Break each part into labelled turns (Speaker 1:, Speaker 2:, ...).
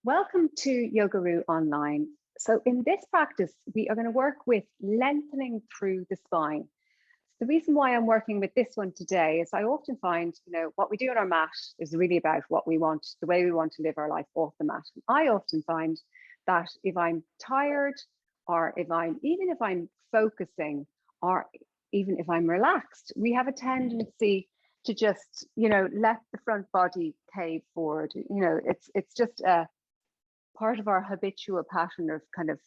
Speaker 1: Welcome to Yogaroo Online. So in this practice, we are going to work with lengthening through the spine. The reason why I'm working with this one today is I often find, what we do on our mat is really about what we want, the way we want to live our life off the mat. And I often find that if I'm tired, or even if I'm focusing, or even if I'm relaxed, we have a tendency to just, let the front body cave forward. It's just a part of our habitual pattern of kind of,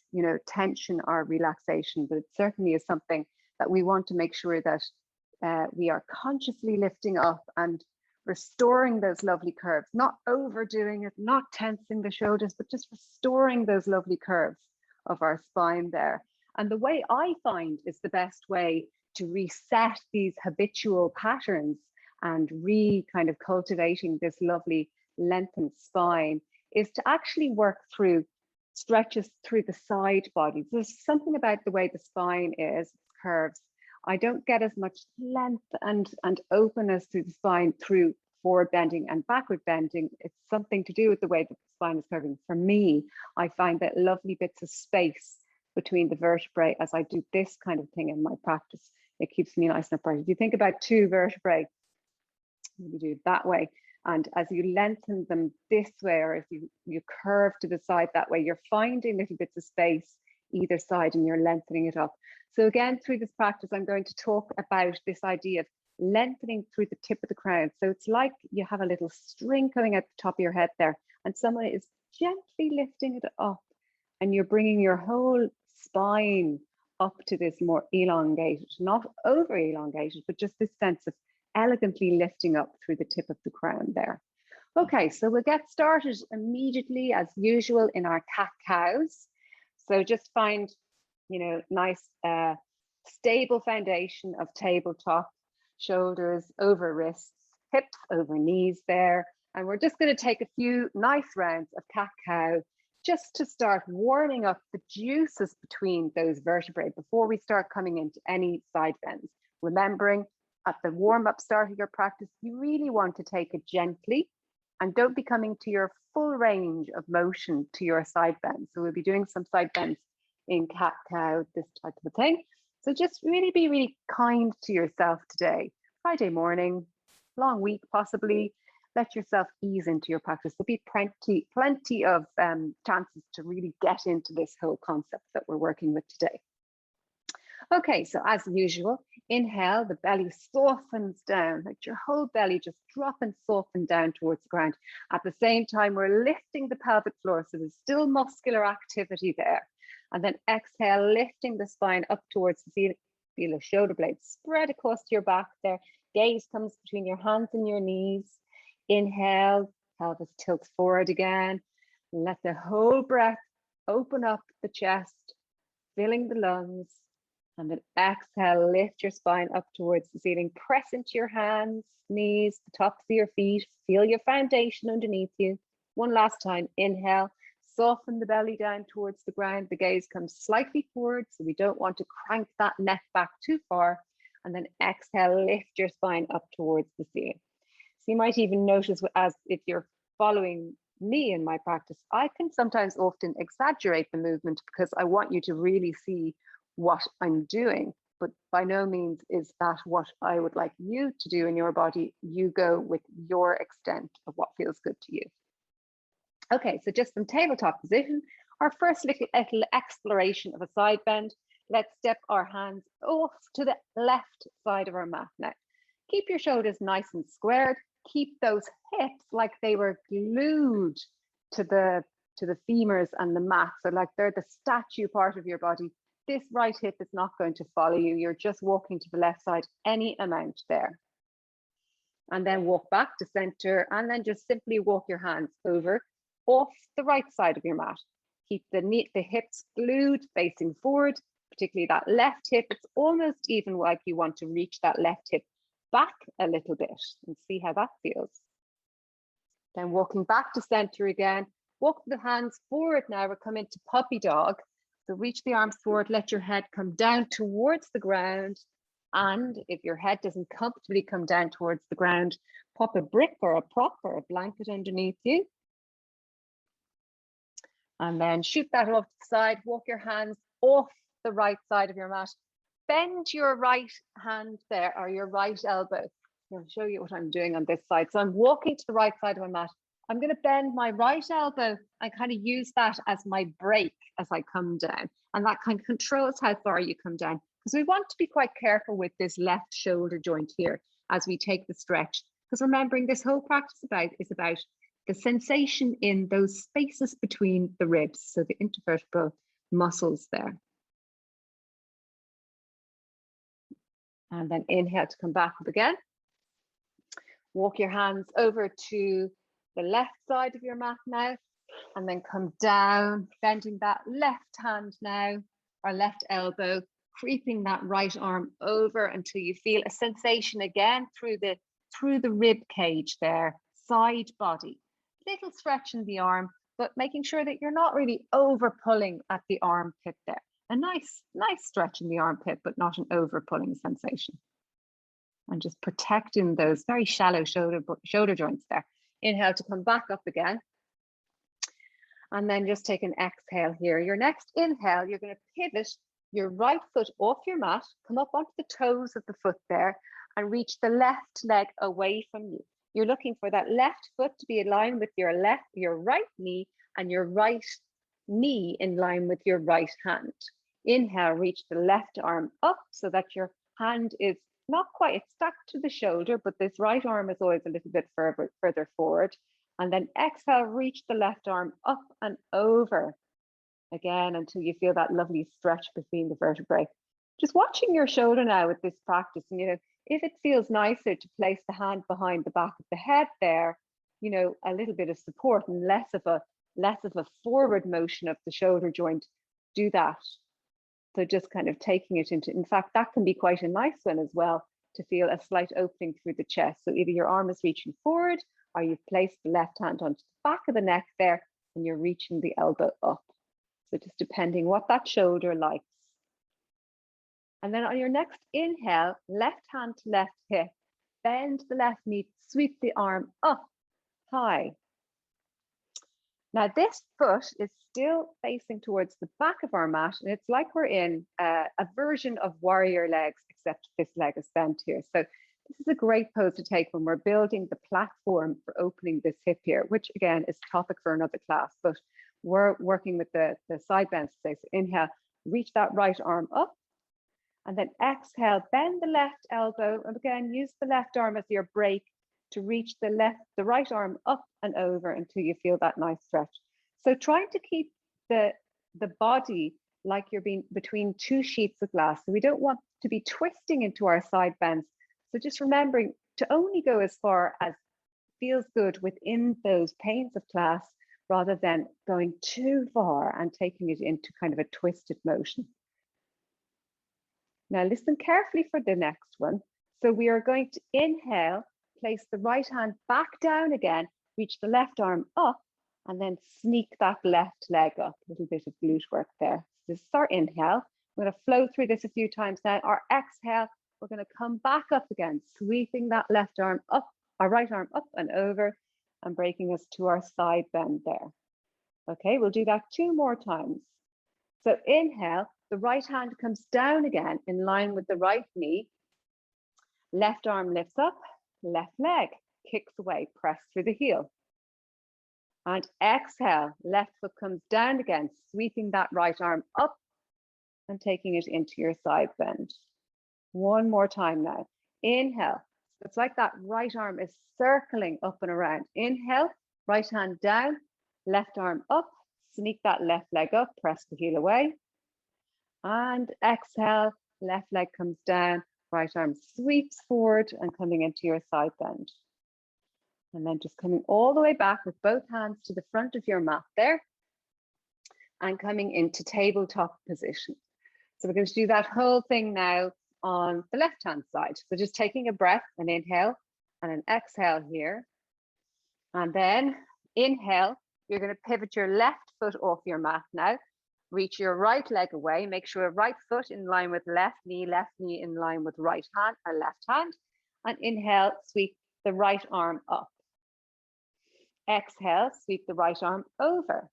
Speaker 1: tension or relaxation, but it certainly is something that we want to make sure that we are consciously lifting up and restoring those lovely curves, not overdoing it, not tensing the shoulders, but just restoring those lovely curves of our spine there. And the way I find is the best way to reset these habitual patterns and kind of cultivating this lovely lengthened spine is to actually work through stretches through the side body. There's something about the way the spine is, curves. I don't get as much length and openness through the spine through forward bending and backward bending. It's something to do with the way that the spine is curving. For me, I find that lovely bits of space between the vertebrae as I do this kind of thing in my practice. It keeps me nice and upright. If you think about two vertebrae, maybe do it that way. And as you lengthen them this way, or if you curve to the side that way, you're finding little bits of space either side and you're lengthening it up. So again, through this practice, I'm going to talk about this idea of lengthening through the tip of the crown. So it's like you have a little string coming out the top of your head there, and someone is gently lifting it up, and you're bringing your whole spine up to this more elongated, not over elongated, but just this sense of elegantly lifting up through the tip of the crown there. Okay, so we'll get started immediately as usual in our cat-cows. So just find, nice stable foundation of tabletop, shoulders over wrists, hips over knees there. And we're just going to take a few nice rounds of cat-cow just to start warming up the juices between those vertebrae before we start coming into any side bends. Remembering, at the warm-up start of your practice, you really want to take it gently and don't be coming to your full range of motion to your side bends. So we'll be doing some side bends in cat-cow, this type of thing. So just really be really kind to yourself today. Friday morning, long week possibly. Let yourself ease into your practice. There'll be plenty of chances to really get into this whole concept that we're working with today. Okay, so as usual, inhale, the belly softens down, like your whole belly just drop and soften down towards the ground. At the same time, we're lifting the pelvic floor, so there's still muscular activity there. And then exhale, lifting the spine up towards the ceiling. Feel the shoulder blades spread across your back there. Gaze comes between your hands and your knees. Inhale, pelvis tilts forward again. Let the whole breath open up the chest, filling the lungs. And then exhale, lift your spine up towards the ceiling. Press into your hands, knees, the tops of your feet. Feel your foundation underneath you. One last time, inhale, soften the belly down towards the ground. The gaze comes slightly forward, so we don't want to crank that neck back too far. And then exhale, lift your spine up towards the ceiling. So you might even notice, as if you're following me in my practice, I can sometimes often exaggerate the movement because I want you to really see what I'm doing, but by no means is that what I would like you to do in your body. You go with your extent of what feels good to you. Okay, so just from tabletop position, our first little exploration of a side bend. Let's step our hands off to the left side of our mat now. Keep your shoulders nice and squared. Keep those hips like they were glued to the femurs and the mat, so like they're the statue part of your body. This right hip is not going to follow you. You're just walking to the left side any amount there. And then walk back to center, and then just simply walk your hands over off the right side of your mat. Keep the hips glued facing forward, particularly that left hip. It's almost even like you want to reach that left hip back a little bit and see how that feels. Then walking back to center again. Walk the hands forward now. We're coming to puppy dog. So reach the arms forward, let your head come down towards the ground. And if your head doesn't comfortably come down towards the ground, pop a brick or a prop or a blanket underneath you. And then shoot that off to the side, walk your hands off the right side of your mat. Bend your right hand there, or your right elbow. I'll show you what I'm doing on this side. So I'm walking to the right side of my mat. I'm going to bend my right elbow and kind of use that as my brake as I come down. And that kind of controls how far you come down. Because we want to be quite careful with this left shoulder joint here as we take the stretch. Because remembering this whole practice is about the sensation in those spaces between the ribs, so the intervertebral muscles there. And then inhale to come back up again. Walk your hands over to the left side of your mat now, and then come down, bending that left hand now, or left elbow, creeping that right arm over until you feel a sensation again through the rib cage there, side body. Little stretch in the arm, but making sure that you're not really over pulling at the armpit there. A nice stretch in the armpit, but not an over pulling sensation. And just protecting those very shallow shoulder joints there. Inhale to come back up again. And then just take an exhale here. Your next inhale, you're going to pivot your right foot off your mat, come up onto the toes of the foot there, and reach the left leg away from you. You're looking for that left foot to be in line with your right knee, and your right knee in line with your right hand. Inhale, reach the left arm up so that your hand is not quite, it's stacked to the shoulder, but this right arm is always a little bit further forward. And then exhale, reach the left arm up and over again until you feel that lovely stretch between the vertebrae. Just watching your shoulder now with this practice, and if it feels nicer to place the hand behind the back of the head there, a little bit of support and less of a forward motion of the shoulder joint, do that. So just kind of taking it into, in fact, that can be quite a nice one as well, to feel a slight opening through the chest. So either your arm is reaching forward, or you've placed the left hand onto the back of the neck there, and you're reaching the elbow up. So just depending what that shoulder likes. And then on your next inhale, left hand to left hip, bend the left knee, sweep the arm up high. Now this foot is still facing towards the back of our mat, and it's like we're in a version of warrior legs, except this leg is bent here. So this is a great pose to take when we're building the platform for opening this hip here, which again is topic for another class, but we're working with the side bends today. So inhale, reach that right arm up. And then exhale, bend the left elbow, and again, use the left arm as your brake to reach the right arm up and over until you feel that nice stretch. So trying to keep the body like you're being between two sheets of glass. So we don't want to be twisting into our side bends. So just remembering to only go as far as feels good within those panes of class, rather than going too far and taking it into kind of a twisted motion. Now listen carefully for the next one. So we are going to inhale, place the right hand back down again, reach the left arm up, and then sneak that left leg up. A little bit of glute work there. So this is our inhale. We're going to flow through this a few times now. Our exhale, we're going to come back up again, sweeping that left arm up, our right arm up and over, and breaking us to our side bend there. Okay, we'll do that 2 more times. So inhale, the right hand comes down again in line with the right knee. Left arm lifts up, left leg kicks away, press through the heel. And exhale, left foot comes down again, sweeping that right arm up and taking it into your side bend. 1 more time now. Inhale. It's like that right arm is circling up and around. Inhale, right hand down, left arm up, sneak that left leg up, press the heel away. And exhale, left leg comes down, right arm sweeps forward and coming into your side bend. And then just coming all the way back with both hands to the front of your mat there and coming into tabletop position. So we're going to do that whole thing now on the left hand side. So just taking a breath, an inhale and an exhale here. And then inhale, you're going to pivot your left foot off your mat now. Reach your right leg away. Make sure right foot in line with left knee in line with right hand or left hand. And inhale, sweep the right arm up. Exhale, sweep the right arm over.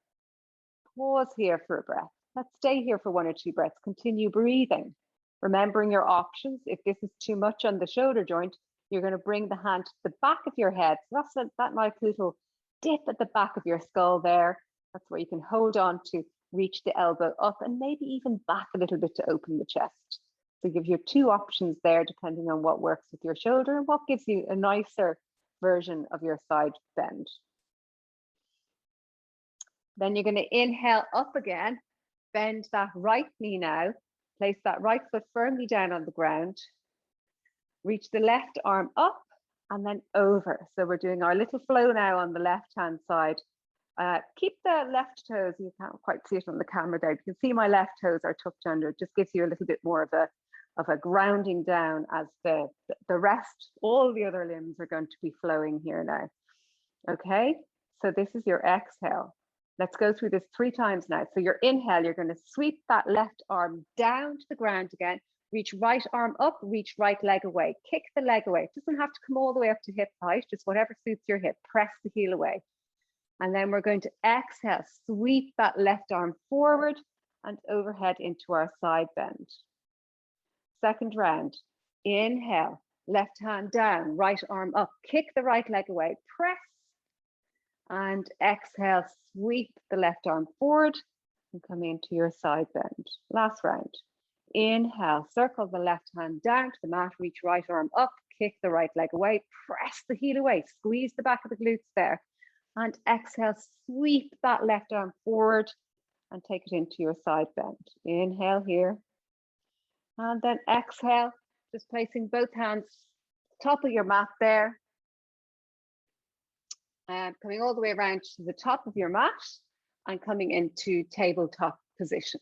Speaker 1: pause here for a breath. Let's stay here for 1 or 2 breaths. Continue breathing. Remembering your options. If this is too much on the shoulder joint, you're going to bring the hand to the back of your head. So that's that nice little dip at the back of your skull there. That's where you can hold on to reach the elbow up and maybe even back a little bit to open the chest. So give you 2 options there, depending on what works with your shoulder and what gives you a nicer version of your side bend. Then you're going to inhale up again, bend that right knee now, place that right foot firmly down on the ground, reach the left arm up and then over. So we're doing our little flow now on the left hand side. Keep the left toes, you can't quite see it on the camera there, you can see my left toes are tucked under. It just gives you a little bit more of a grounding down as the rest, all the other limbs are going to be flowing here now. Okay, so this is your exhale. Let's go through this 3 times now. So your inhale, you're going to sweep that left arm down to the ground again, reach right arm up, reach right leg away, kick the leg away. It doesn't have to come all the way up to hip height, just whatever suits your hip, press the heel away. And then we're going to exhale, sweep that left arm forward and overhead into our side bend. Second round, inhale, left hand down, right arm up, kick the right leg away, press, and exhale, sweep the left arm forward and come into your side bend. Last round, inhale, circle the left hand down to the mat, reach right arm up, kick the right leg away, press the heel away, squeeze the back of the glutes there. And exhale, sweep that left arm forward and take it into your side bend. Inhale here. And then exhale, just placing both hands top of your mat there. And coming all the way around to the top of your mat and coming into tabletop position.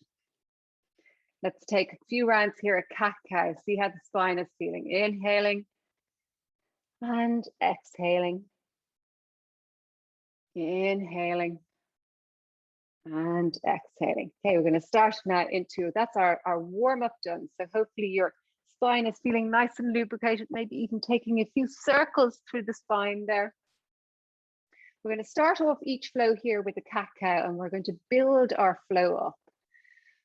Speaker 1: Let's take a few rounds here at cat-cow. See how the spine is feeling. Inhaling and exhaling. Inhaling and exhaling. Okay, we're going to start now into, that's our warm-up done. So hopefully your spine is feeling nice and lubricated, maybe even taking a few circles through the spine there. We're going to start off each flow here with a cat-cow and we're going to build our flow up.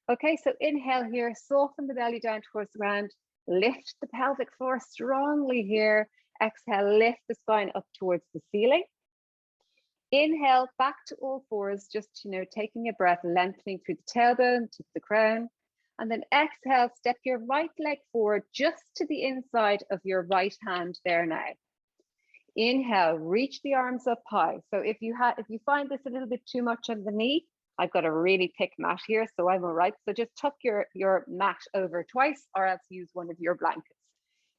Speaker 1: Okay, so inhale here, soften the belly down towards the ground, lift the pelvic floor strongly here. Exhale, lift the spine up towards the ceiling. Inhale, back to all fours, just, taking a breath, lengthening through the tailbone, tip the crown. And then exhale, step your right leg forward just to the inside of your right hand there now. Inhale, reach the arms up high. So if you find this a little bit too much on the knee, I've got a really thick mat here, so I'm all right. So just tuck your mat over twice or else use one of your blankets.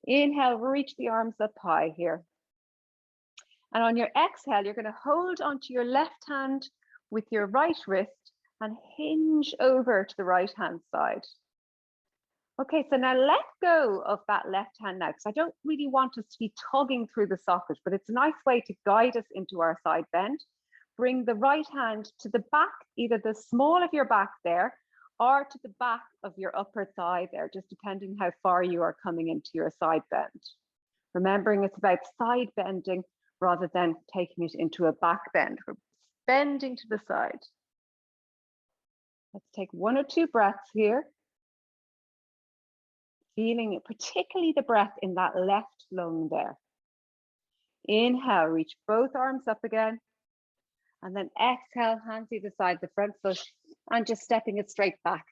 Speaker 1: Inhale, reach the arms up high here. And on your exhale, you're going to hold onto your left hand with your right wrist and hinge over to the right hand side. Okay, so now let go of that left hand now, because I don't really want us to be tugging through the socket, but it's a nice way to guide us into our side bend. Bring the right hand to the back, either the small of your back there, or to the back of your upper thigh there, just depending how far you are coming into your side bend. Remembering it's about side bending rather than taking it into a back bend. We're bending to the side. Let's take 1 or 2 breaths here. Feeling it, particularly the breath in that left lung there. Inhale, reach both arms up again. And then exhale, hands either side the front foot and just stepping it straight back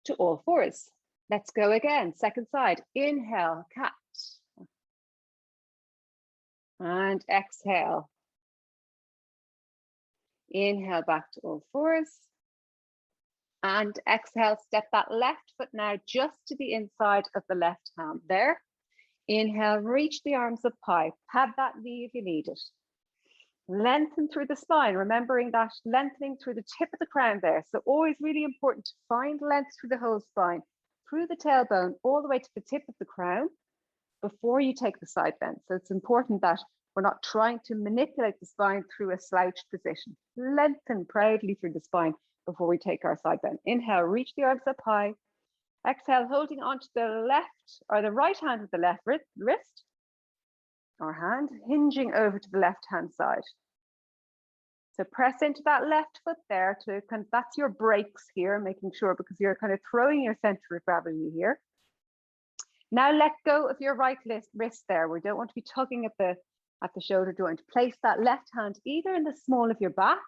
Speaker 1: to all fours. Let's go again, second side. Inhale, cat. And exhale. Inhale back to all fours. And exhale, step that left foot now just to the inside of the left hand there. Inhale, reach the arms up high. Pad that knee if you need it. Lengthen through the spine, remembering that lengthening through the tip of the crown there. So always really important to find length through the whole spine, through the tailbone, all the way to the tip of the crown before you take the side bend. So it's important that we're not trying to manipulate the spine through a slouched position. Lengthen proudly through the spine before we take our side bend. Inhale, reach the arms up high. Exhale, holding onto the left or the right hand with the left wrist or hand, hinging over to the left hand side. So press into that left foot there to that's your brakes here, making sure, because you're kind of throwing your center of gravity here. Now let go of your right wrist there. We don't want to be tugging at the shoulder joint. Place that left hand either in the small of your back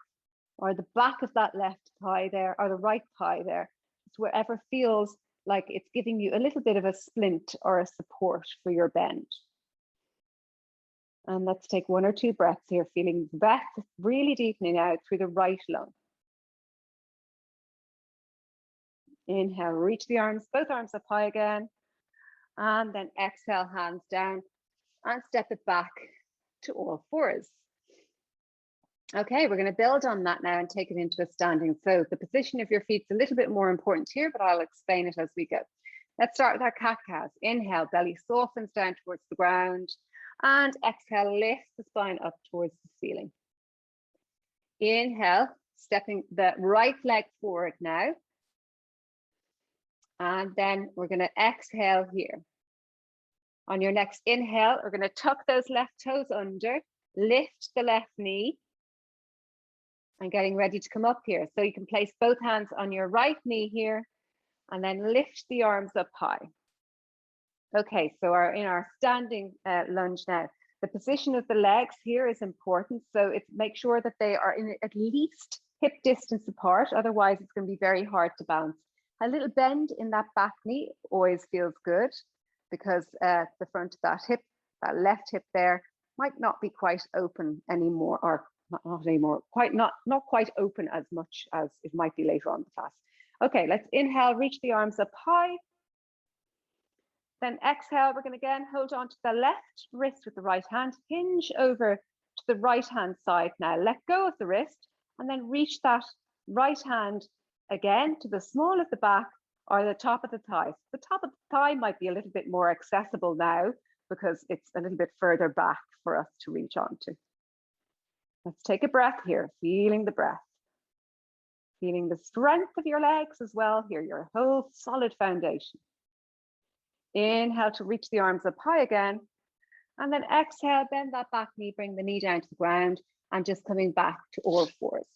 Speaker 1: or the back of that left thigh there, or the right thigh there. It's wherever feels like it's giving you a little bit of a splint or a support for your bend. And let's take 1 or 2 breaths here, feeling the breath really deepening out through the right lung. Inhale, reach the arms, both arms up high again. And then exhale, hands down and step it back to all fours. Okay, we're going to build on that now and take it into a standing. So the position of your feet is a little bit more important here, but I'll explain it as we go. Let's start with our cat-cows. Inhale, belly softens down towards the ground. And exhale, lift the spine up towards the ceiling. Inhale, stepping the right leg forward now. And then we're going to exhale here. On your next inhale, we're going to tuck those left toes under, lift the left knee, and getting ready to come up here. So you can place both hands on your right knee here, and then lift the arms up high. Okay, so in our standing lunge now, the position of the legs here is important. So make sure that they are in at least hip distance apart. Otherwise, it's going to be very hard to balance. A little bend in that back knee always feels good, because the front of that hip, that left hip there, might not be quite open anymore, or not anymore, not quite open as much as it might be later on in the class. Okay, let's inhale, reach the arms up high. Then exhale, we're going to again hold on to the left wrist with the right hand, hinge over to the right hand side now, let go of the wrist, and then reach that right hand again to the small of the back or the top of the thigh. The top of the thigh might be a little bit more accessible now because it's a little bit further back for us to reach onto. Let's take a breath here, feeling the breath. Feeling the strength of your legs as well here, your whole solid foundation. Inhale to reach the arms up high again. And then exhale, bend that back knee, bring the knee down to the ground, and just coming back to all fours.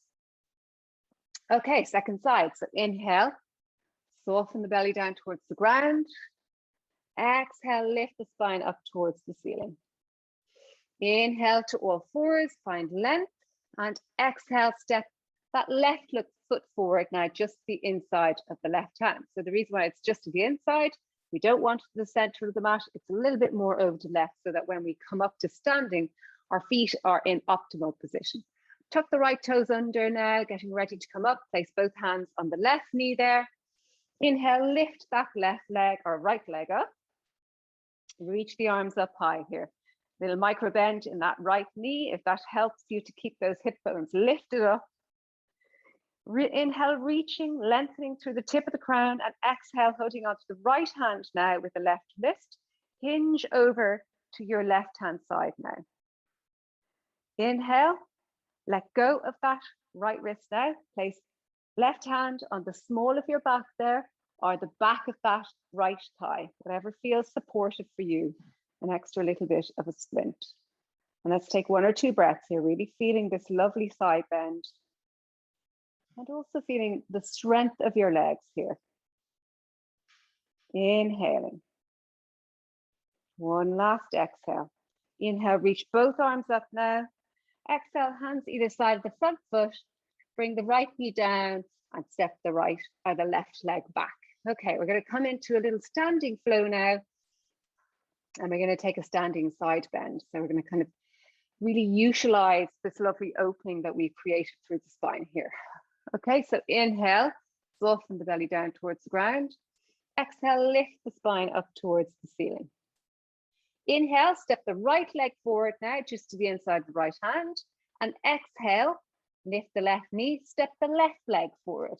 Speaker 1: Okay, second side. So inhale, soften the belly down towards the ground. Exhale, lift the spine up towards the ceiling. Inhale to all fours, find length, and exhale, step that left foot forward now, just the inside of the left hand. So the reason why it's just to the inside, we don't want it to the center of the mat. It's a little bit more over to left so that when we come up to standing, our feet are in optimal position. Tuck the right toes under now, getting ready to come up. Place both hands on the left knee there. Inhale, lift that left leg or right leg up. Reach the arms up high here. Little micro bend in that right knee, if that helps you to keep those hip bones lifted up. Inhale, reaching, lengthening through the tip of the crown, and exhale, holding onto the right hand now with the left wrist. Hinge over to your left hand side now. Inhale, let go of that right wrist now. Place left hand on the small of your back there, or the back of that right thigh, whatever feels supportive for you. An extra little bit of a splint. And let's take 1 or 2 breaths here, really feeling this lovely side bend. And also feeling the strength of your legs here. Inhaling. One last exhale. Inhale, reach both arms up now. Exhale, hands either side of the front foot. Bring the right knee down and step the right or the left leg back. Okay, we're going to come into a little standing flow now. And we're going to take a standing side bend. So we're going to kind of really utilize this lovely opening that we've created through the spine here. Okay, so inhale, soften the belly down towards the ground. Exhale, lift the spine up towards the ceiling. Inhale, step the right leg forward now, just to the inside of the right hand. And exhale, lift the left knee, step the left leg forward.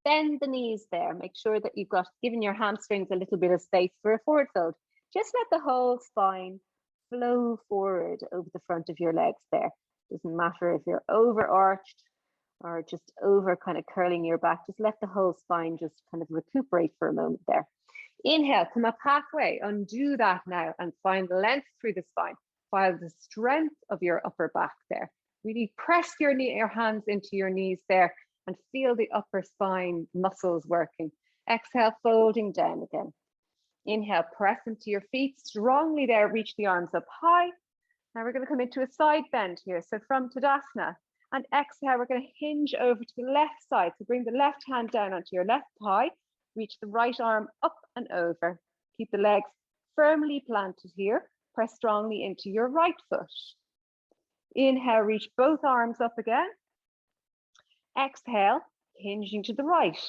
Speaker 1: Bend the knees there. Make sure that you've given your hamstrings a little bit of space for a forward fold. Just let the whole spine flow forward over the front of your legs there. Doesn't matter if you're overarched or just over kind of curling your back. Just let the whole spine just kind of recuperate for a moment there. Inhale, come up halfway, undo that now and find length through the spine. Find the strength of your upper back there. Really press your hands into your knees there and feel the upper spine muscles working. Exhale, folding down again. Inhale, press into your feet strongly there, reach the arms up high. Now we're going to come into a side bend here. So from Tadasana, and exhale, we're going to hinge over to the left side. So bring the left hand down onto your left thigh, reach the right arm up and over. Keep the legs firmly planted here. Press strongly into your right foot. Inhale, reach both arms up again. Exhale, hinging to the right.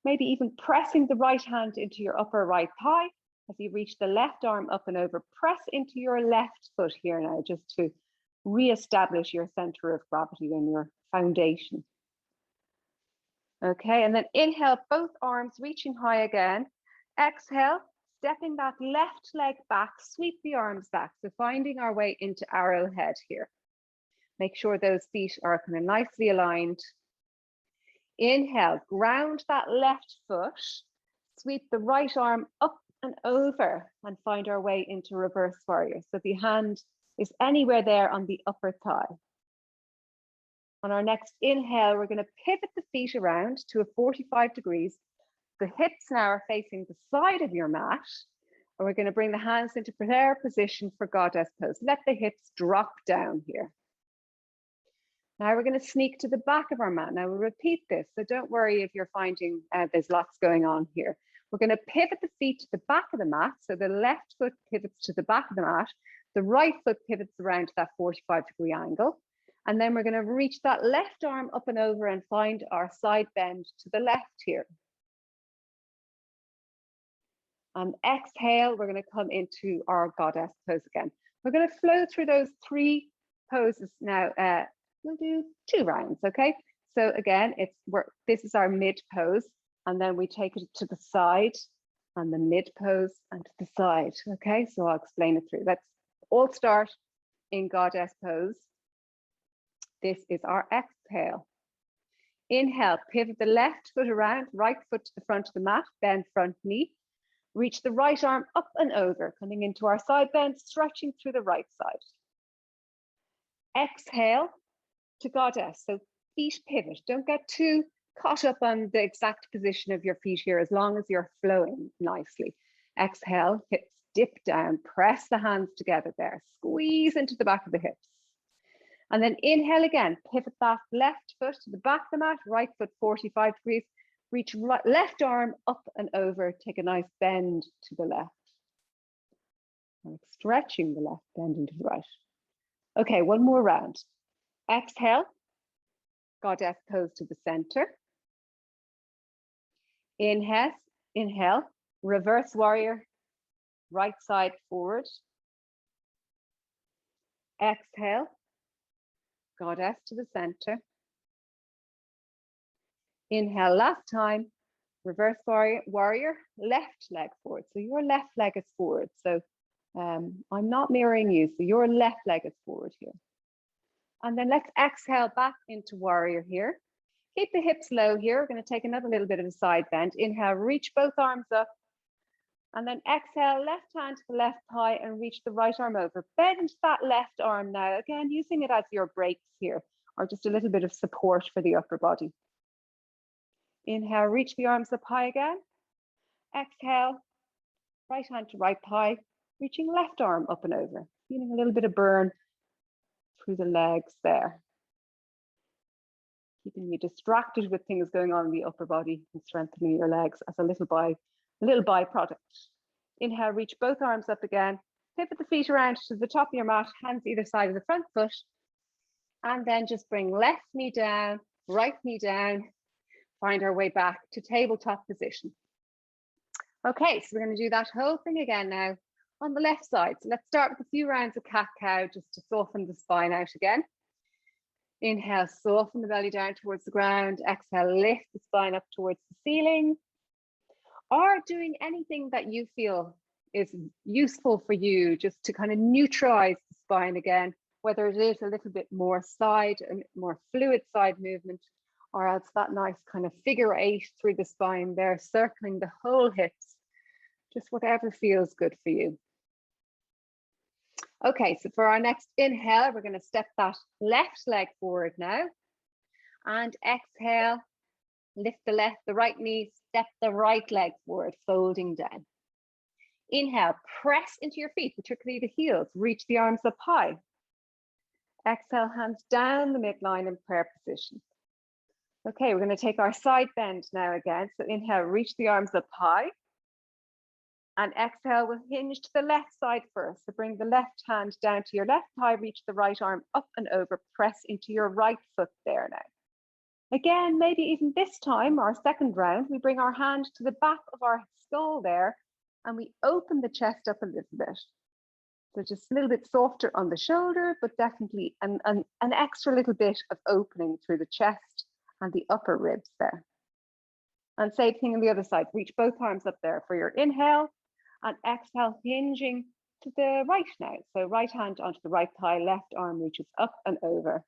Speaker 1: Maybe even pressing the right hand into your upper right thigh. As you reach the left arm up and over, press into your left foot here now, just to re-establish your center of gravity and your foundation. Okay, and then inhale, both arms reaching high again. Exhale, stepping that left leg back, sweep the arms back. So finding our way into arrowhead here. Make sure those feet are kind of nicely aligned. Inhale, ground that left foot, sweep the right arm up and over and find our way into reverse warrior. So the hand is anywhere there on the upper thigh. On our next inhale, we're going to pivot the feet around to a 45 degrees. The hips now are facing the side of your mat. And we're going to bring the hands into prayer position for goddess pose. Let the hips drop down here. Now we're going to sneak to the back of our mat. Now we'll repeat this, so don't worry if you're finding there's lots going on here. We're going to pivot the feet to the back of the mat. So the left foot pivots to the back of the mat. The right foot pivots around to that 45-degree angle. And then we're going to reach that left arm up and over and find our side bend to the left here. And exhale, we're going to come into our goddess pose again. We're going to flow through those 3 poses now. We'll do 2 rounds, okay? So again, this is our mid pose, and then we take it to the side, and the mid pose, and to the side, okay? So I'll explain it through. Let's all start in goddess pose. This is our exhale. Inhale, pivot the left foot around, right foot to the front of the mat, bend front knee. Reach the right arm up and over, coming into our side bend, stretching through the right side. Exhale to goddess. So feet pivot. Don't get too caught up on the exact position of your feet here, as long as you're flowing nicely. Exhale, hips dip down, press the hands together there, squeeze into the back of the hips. And then inhale again, pivot that left foot to the back of the mat, right foot 45 degrees, reach left arm up and over, take a nice bend to the left. And stretching the left, bending to the right. Okay, one more round. Exhale, goddess pose to the center. Inhale, reverse warrior, right side forward. Exhale, goddess to the center. Inhale, last time, reverse warrior, left leg forward. So your left leg is forward. So I'm not mirroring you, so your left leg is forward here. And then let's exhale back into warrior here. Keep the hips low here. We're going to take another little bit of a side bend. Inhale, reach both arms up. And then exhale, left hand to the left thigh and reach the right arm over. Bend that left arm now, again, using it as your brakes here, or just a little bit of support for the upper body. Inhale, reach the arms up high again. Exhale, right hand to right thigh, reaching left arm up and over. Feeling a little bit of burn through the legs there. Keeping you distracted with things going on in the upper body and strengthening your legs as a little byproduct. Inhale, reach both arms up again. Pivot the feet around to the top of your mat, hands either side of the front foot. And then just bring left knee down, right knee down. Find our way back to tabletop position. Okay, so we're going to do that whole thing again now on the left side. So let's start with a few rounds of cat-cow just to soften the spine out again. Inhale, soften the belly down towards the ground. Exhale, lift the spine up towards the ceiling. Or doing anything that you feel is useful for you, just to kind of neutralize the spine again, whether it is a little bit more side, and more fluid side movement, or else that nice kind of figure 8 through the spine there, circling the whole hips, just whatever feels good for you. Okay, so for our next inhale, we're going to step that left leg forward now. And exhale, lift the right knee, step the right leg forward, folding down. Inhale, press into your feet, particularly the heels, reach the arms up high. Exhale, hands down the midline in prayer position. Okay, we're going to take our side bend now again. So inhale, reach the arms up high. And exhale, we'll hinge to the left side first. So bring the left hand down to your left thigh, reach the right arm up and over, press into your right foot there now. Again, maybe even this time, our second round, we bring our hand to the back of our skull there, and we open the chest up a little bit. So just a little bit softer on the shoulder, but definitely an extra little bit of opening through the chest and the upper ribs there. And same thing on the other side. Reach both arms up there for your inhale, and exhale, hinging to the right now. So right hand onto the right thigh, left arm reaches up and over.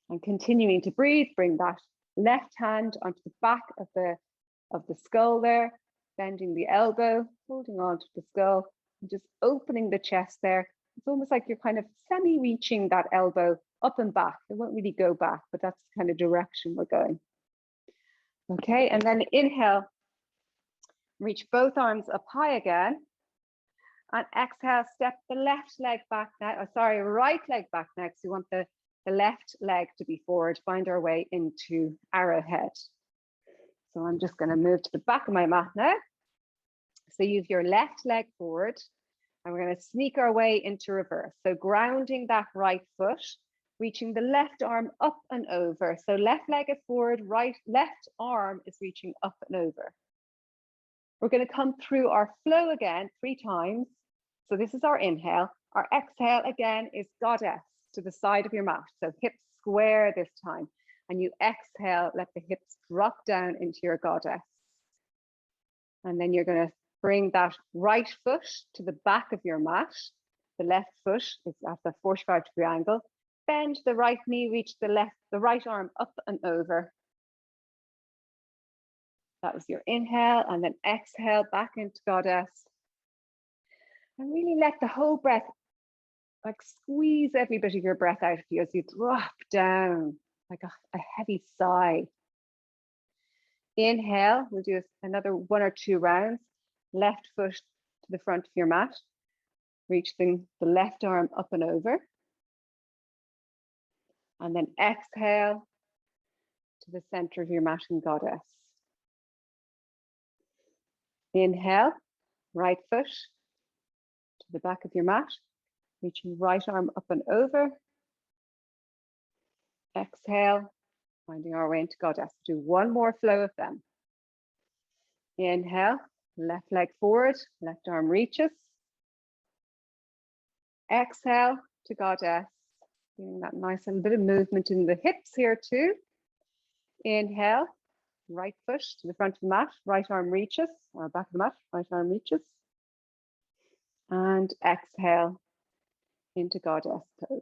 Speaker 1: And continuing to breathe, bring that left hand onto the back of the skull there, bending the elbow, holding on to the skull, and just opening the chest there. It's almost like you're kind of semi-reaching that elbow up and back. It won't really go back, but that's the kind of direction we're going. Okay, and then inhale, reach both arms up high again. And exhale, step the left leg back now. Right leg back next. We want the left leg to be forward, find our way into arrowhead. So I'm just going to move to the back of my mat now. So you have your left leg forward, and we're going to sneak our way into reverse. So grounding that right foot, reaching the left arm up and over. So left leg is forward, left arm is reaching up and over. We're going to come through our flow again 3 times. So this is our inhale. Our exhale again is goddess to the side of your mat. So hips square this time. And you exhale, let the hips drop down into your goddess. And then you're going to bring that right foot to the back of your mat. The left foot is at the 45-degree angle. Bend the right knee, reach the right arm up and over. That was your inhale, and then exhale back into goddess. And really let the whole breath, like squeeze every bit of your breath out of you as you drop down, like a heavy sigh. Inhale, we'll do another 1 or 2 rounds. Left foot to the front of your mat, reaching the left arm up and over. And then exhale to the center of your mat in goddess. Inhale, right foot to the back of your mat, reaching right arm up and over. Exhale, finding our way into goddess. Do 1 more flow of them. Inhale, left leg forward, left arm reaches. Exhale to goddess. Feeling that nice little bit of movement in the hips here too. Inhale, right foot to the front of the mat, right arm reaches, or back of the mat, right arm reaches. And exhale into goddess pose.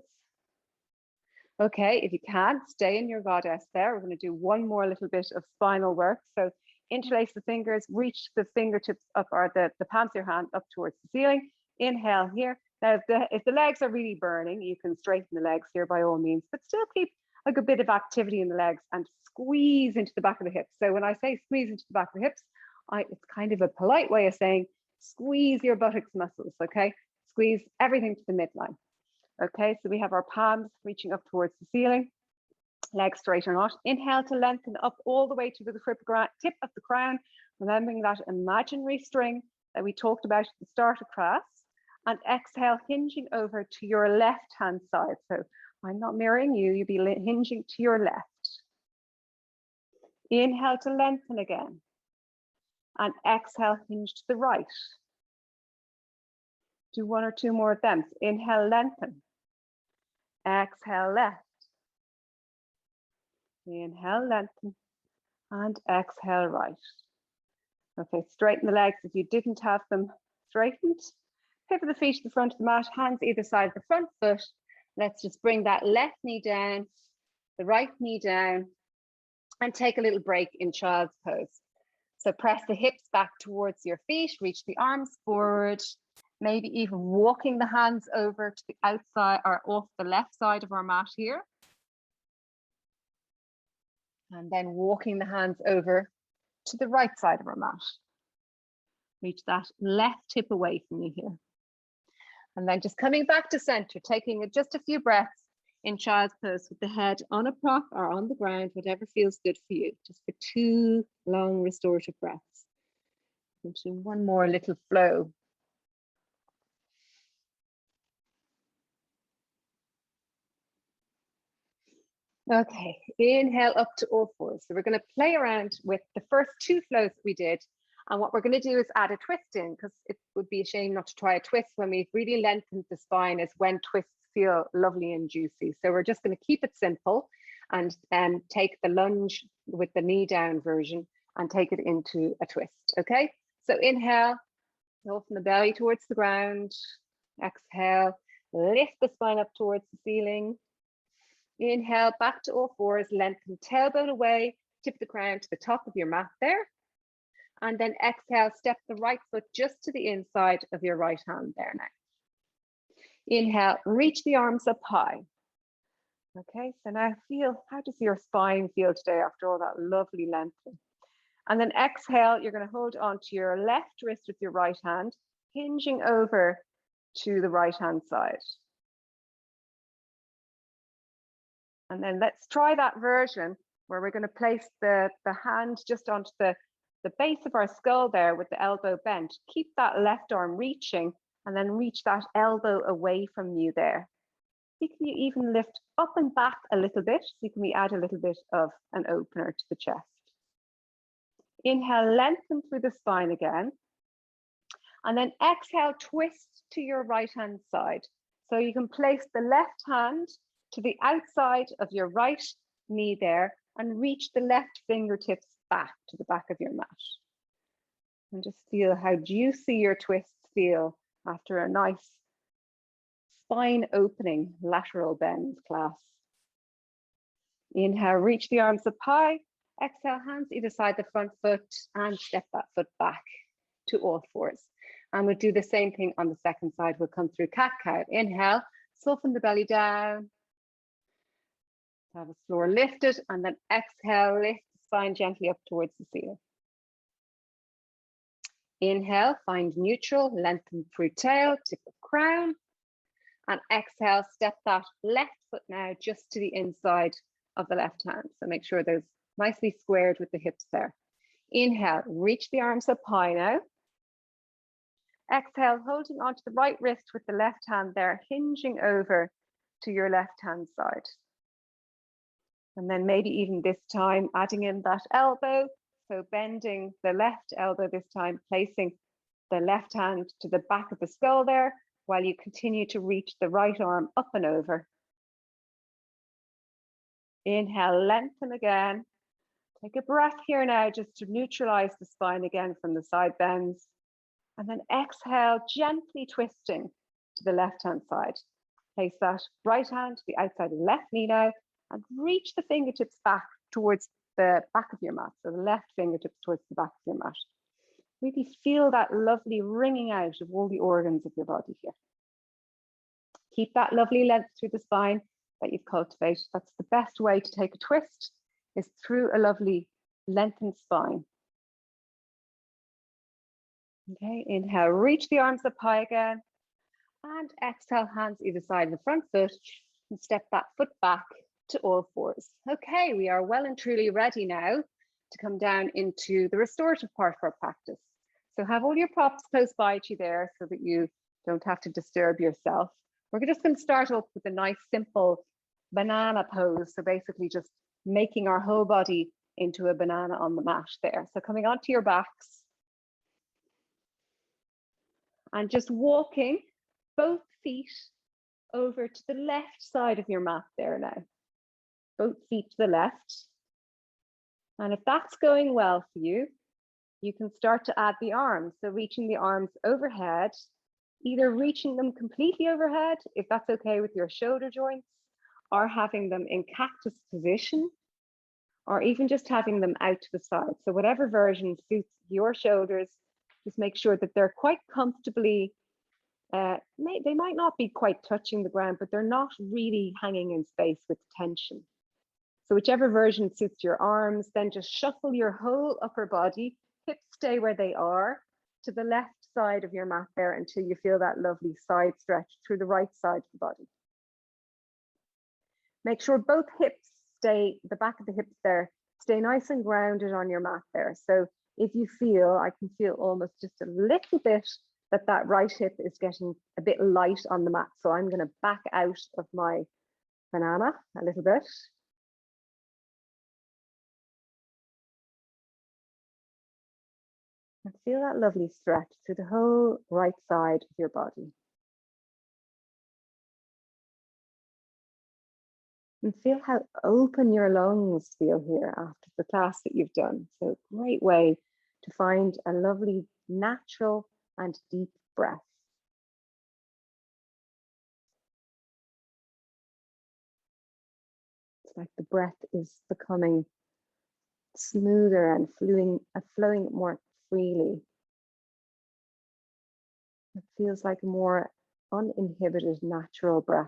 Speaker 1: Okay, if you can, stay in your goddess there. We're going to do 1 more little bit of spinal work. So interlace the fingers, reach the fingertips up, or the palms of your hand up towards the ceiling. Inhale here. Now, if the legs are really burning, you can straighten the legs here by all means, but still keep like a bit of activity in the legs and squeeze into the back of the hips. So when I say squeeze into the back of the hips, it's kind of a polite way of saying squeeze your buttocks muscles, okay? Squeeze everything to the midline. Okay, so we have our palms reaching up towards the ceiling, legs straight or not. Inhale to lengthen up all the way to the tip of the crown, remembering that imaginary string that we talked about at the start of class. And exhale, hinging over to your left-hand side. So I'm not mirroring you, you'll be hinging to your left. Inhale to lengthen again. And exhale, hinge to the right. Do 1 or 2 more of them. So inhale, lengthen. Exhale, left. Inhale, lengthen. And exhale, right. Okay, straighten the legs if you didn't have them straightened. Pivot the feet to the front of the mat, hands either side of the front foot. Let's just bring that left knee down, the right knee down, and take a little break in child's pose. So press the hips back towards your feet, reach the arms forward, Maybe even walking the hands over to the outside or off the left side of our mat here. And then walking the hands over to the right side of our mat. Reach that left hip away from you here. And then just coming back to center, taking just a few breaths in child's pose with the head on a prop or on the ground, whatever feels good for you, just for 2 long restorative breaths. Into one more little flow. Okay, inhale up to all fours. So we're going to play around with the first 2 flows that we did. And what we're going to do is add a twist in, because it would be a shame not to try a twist when we've really lengthened the spine, is when twists feel lovely and juicy. So we're just going to keep it simple and take the lunge with the knee down version and take it into a twist. Okay, so inhale, open the belly towards the ground. Exhale, lift the spine up towards the ceiling. Inhale, back to all fours, lengthen tailbone away, tip the crown to the top of your mat there. And then exhale, step the right foot just to the inside of your right hand there now. Inhale, reach the arms up high. Okay, so now feel, how does your spine feel today after all that lovely lengthening? And then exhale, you're going to hold on to your left wrist with your right hand, hinging over to the right hand side. And then let's try that version where we're going to place the hand just onto the base of our skull there with the elbow bent. Keep that left arm reaching and then reach that elbow away from you there. You can even lift up and back a little bit. So you can add a little bit of an opener to the chest. Inhale, lengthen through the spine again. And then exhale, twist to your right hand side. So you can place the left hand to the outside of your right knee there and reach the left fingertips back to the back of your mat. And just feel how juicy your twists feel after a nice spine opening lateral bend class. Inhale, reach the arms up high. Exhale, hands either side the front foot and step that foot back to all fours. And we'll do the same thing on the second side. We'll come through cat-cow. Inhale, soften the belly down. Have the floor lifted, and then exhale, lift the spine gently up towards the ceiling. Inhale, find neutral, lengthen through tail, tip of crown. And exhale, step that left foot now just to the inside of the left hand. So make sure those nicely squared with the hips there. Inhale, reach the arms up high now. Exhale, holding onto the right wrist with the left hand there, hinging over to your left hand side. And then maybe even this time adding in that elbow. So bending the left elbow this time, placing the left hand to the back of the skull there, while you continue to reach the right arm up and over. Inhale, lengthen again. Take a breath here now just to neutralize the spine again from the side bends. And then exhale, gently twisting to the left-hand side. Place that right hand to the outside of the left knee now and reach the fingertips back towards the back of your mat. So the left fingertips towards the back of your mat. Really feel that lovely wringing out of all the organs of your body here. Keep that lovely length through the spine that you've cultivated. That's the best way to take a twist, is through a lovely lengthened spine. Okay, inhale, reach the arms up high again. And exhale, hands either side of the front foot and step that foot back to all fours. Okay, we are well and truly ready now to come down into the restorative part of our practice. So have all your props close by to you there so that you don't have to disturb yourself. We're just going to start off with a nice simple banana pose. So basically just making our whole body into a banana on the mat there. So coming onto your backs and just walking both feet over to the left side of your mat there now. Both feet to the left. And if that's going well for you, you can start to add the arms. So reaching the arms overhead, either reaching them completely overhead, if that's okay with your shoulder joints, or having them in cactus position, or even just having them out to the side. So whatever version suits your shoulders, just make sure that they're quite comfortably They might not be quite touching the ground, but they're not really hanging in space with tension. So whichever version suits your arms, then just shuffle your whole upper body, hips stay where they are, to the left side of your mat there until you feel that lovely side stretch through the right side of the body. Make sure both hips stay, the back of the hips there, stay nice and grounded on your mat there. So if you feel, I can feel almost just a little bit that right hip is getting a bit light on the mat. So I'm going to back out of my banana a little bit. And feel that lovely stretch through the whole right side of your body. And feel how open your lungs feel here after the class that you've done. So great way to find a lovely, natural and deep breath. It's like the breath is becoming smoother and flowing more freely. It feels like a more uninhibited, natural breath.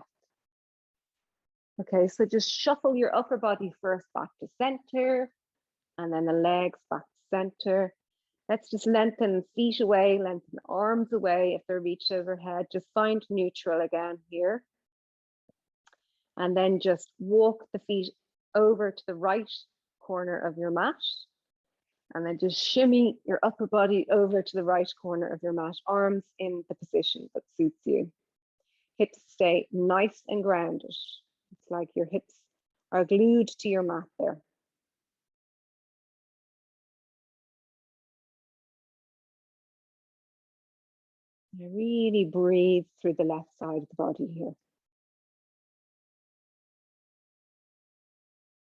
Speaker 1: Okay, so just shuffle your upper body first back to center, and then the legs back to center. Let's just lengthen feet away, lengthen arms away if they're reached overhead. Just find neutral again here. And then just walk the feet over to the right corner of your mat. And then just shimmy your upper body over to the right corner of your mat, arms in the position that suits you. Hips stay nice and grounded. It's like your hips are glued to your mat there. And really breathe through the left side of the body here.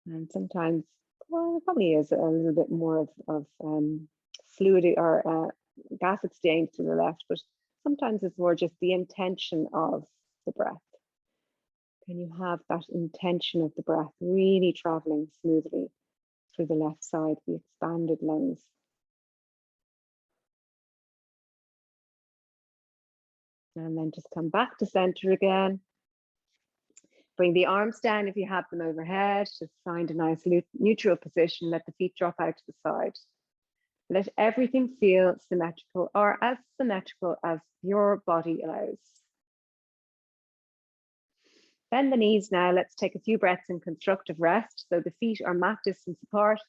Speaker 1: And sometimes, well, it probably is a little bit more of fluid or gas exchange to the left, but sometimes it's more just the intention of the breath. Can you have that intention of the breath really traveling smoothly through the left side, the expanded lungs? And then just come back to center again. Bring the arms down if you have them overhead. Just find a nice neutral position. Let the feet drop out to the side. Let everything feel symmetrical, or as symmetrical as your body allows. Bend the knees now. Let's take a few breaths in constructive rest. So the feet are mat distance apart,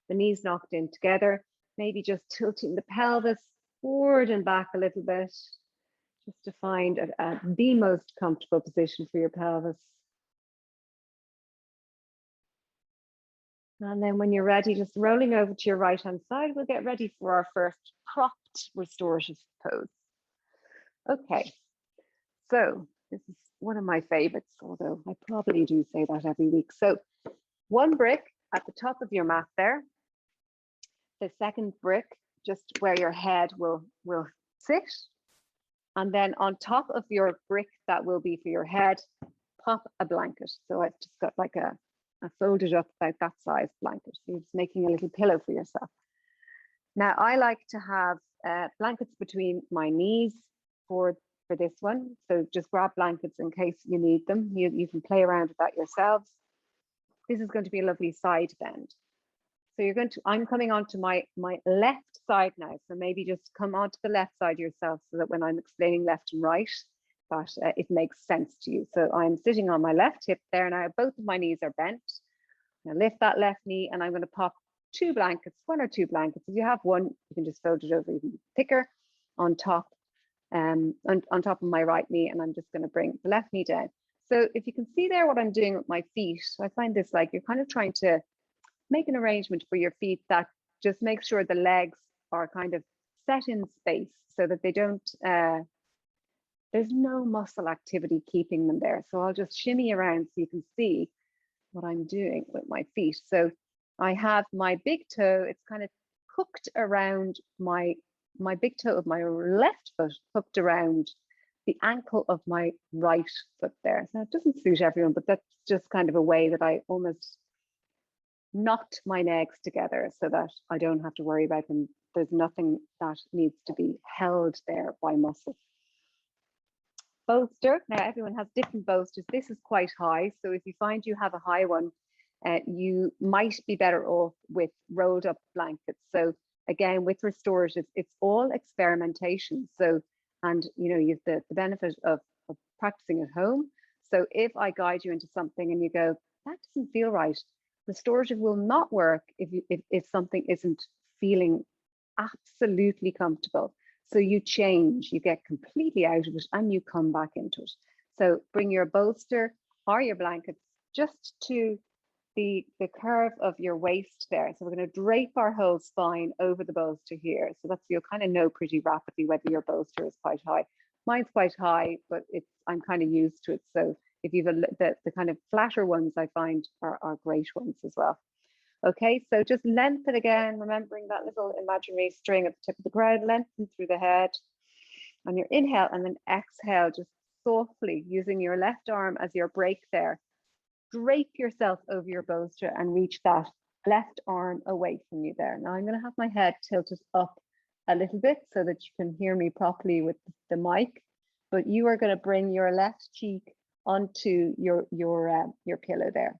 Speaker 1: the knees knocked in together, maybe just tilting the pelvis forward and back a little bit, just to find the most comfortable position for your pelvis. And then when you're ready, just rolling over to your right hand side, we'll get ready for our first propped restorative pose. Okay, so this is one of my favorites, although I probably do say that every week. So one brick at the top of your mat there, the second brick just where your head will sit, and then on top of your brick that will be for your head, pop a blanket. So I've just got like a folded up about that size blanket. So you're just making a little pillow for yourself. Now I like to have blankets between my knees for this one. So just grab blankets in case you need them. You can play around with that yourselves. This is going to be a lovely side bend. So I'm coming onto my left side now. So maybe just come onto the left side yourself so that when I'm explaining left and right, that it makes sense to you. So I'm sitting on my left hip there now. Both of my knees are bent. Now lift that left knee and I'm going to pop two blankets, one or two blankets. If you have one, you can just fold it over even thicker on top of my right knee, and I'm just going to bring the left knee down. So if you can see there what I'm doing with my feet, I find this like you're kind of trying to make an arrangement for your feet that just makes sure the legs are kind of set in space so that they don't, there's no muscle activity keeping them there. So I'll just shimmy around so you can see what I'm doing with my feet. So I have my big toe, it's kind of hooked around my big toe of my left foot, hooked around the ankle of my right foot there. So it doesn't suit everyone, but that's just kind of a way that I almost knocked my legs together so that I don't have to worry about them. There's nothing that needs to be held there by muscle. bolster. Now everyone has different bolsters. This is quite high, so if you find you have a high one, you might be better off with rolled up blankets. So again, with restorative, it's all experimentation. So, and you know, you've the benefit of practicing at home. So if I guide you into something and you go, that doesn't feel right, restorative will not work if something isn't feeling absolutely comfortable. So you change, you get completely out of it and you come back into it. So bring your bolster or your blankets just to the curve of your waist there. So we're going to drape our whole spine over the bolster here. So that's, you'll kind of know pretty rapidly whether your bolster is quite high. Mine's quite high, but I'm kind of used to it. So if you've the kind of flatter ones, I find are great ones as well. Okay, so just lengthen again, remembering that little imaginary string at the tip of the ground, lengthen through the head on your inhale, and then exhale, just softly using your left arm as your brake there. Drape yourself over your bolster and reach that left arm away from you there. Now I'm going to have my head tilted up a little bit so that you can hear me properly with the mic, but you are going to bring your left cheek onto your pillow there.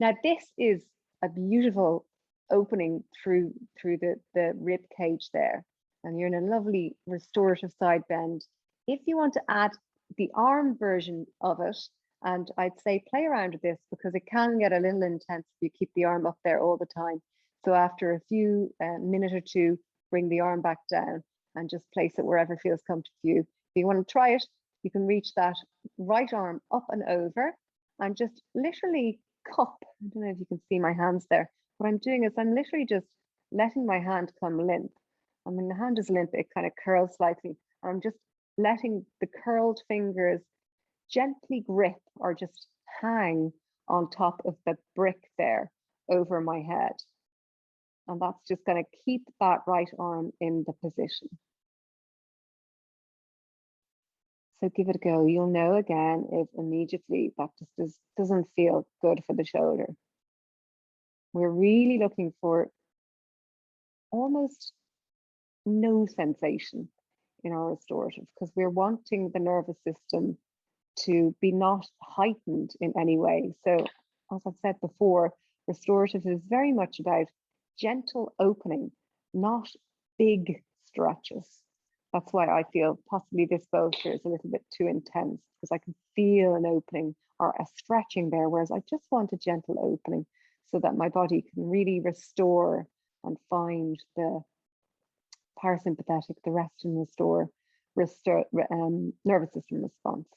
Speaker 1: Now this is a beautiful opening through the rib cage there, and you're in a lovely restorative side bend. If you want to add the arm version of it, and I'd say play around with this because it can get a little intense if you keep the arm up there all the time. So after a few minute or two, bring the arm back down and just place it wherever feels comfortable for you. If you want to try it, you can reach that right arm up and over and just literally cup. I don't know if you can see my hands there. What I'm doing is I'm literally just letting my hand come limp. I mean, the hand is limp, it kind of curls slightly. I'm just letting the curled fingers gently grip or just hang on top of the brick there over my head. And that's just going to keep that right arm in the position. So give it a go. You'll know again if immediately that just doesn't feel good for the shoulder. We're really looking for almost no sensation in our restorative because we're wanting the nervous system to be not heightened in any way. So as I've said before, restorative is very much about gentle opening, not big stretches. That's why I feel possibly this bolster is a little bit too intense because I can feel an opening or a stretching there, whereas I just want a gentle opening so that my body can really restore and find the parasympathetic, the rest and restore nervous system response.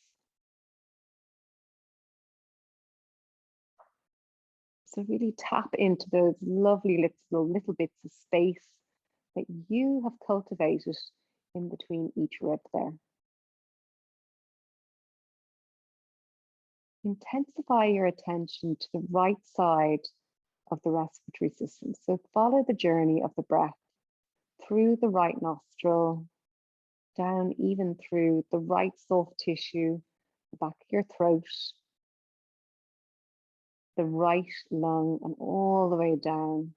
Speaker 1: So really tap into those lovely little bits of space that you have cultivated in between each rib there. Intensify your attention to the right side of the respiratory system. So follow the journey of the breath through the right nostril, down even through the right soft tissue, the back of your throat, the right lung, and all the way down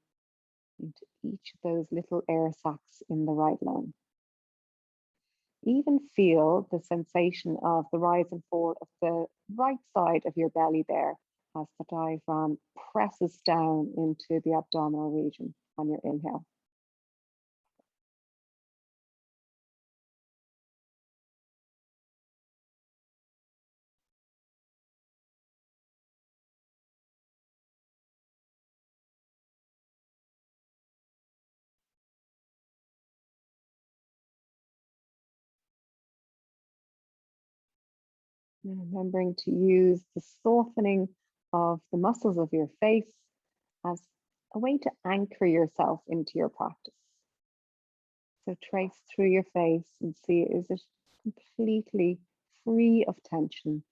Speaker 1: into each of those little air sacs in the right lung. Even feel the sensation of the rise and fall of the right side of your belly there as the diaphragm presses down into the abdominal region on your inhale. And remembering to use the softening of the muscles of your face as a way to anchor yourself into your practice. So trace through your face and see, is it completely free of tension?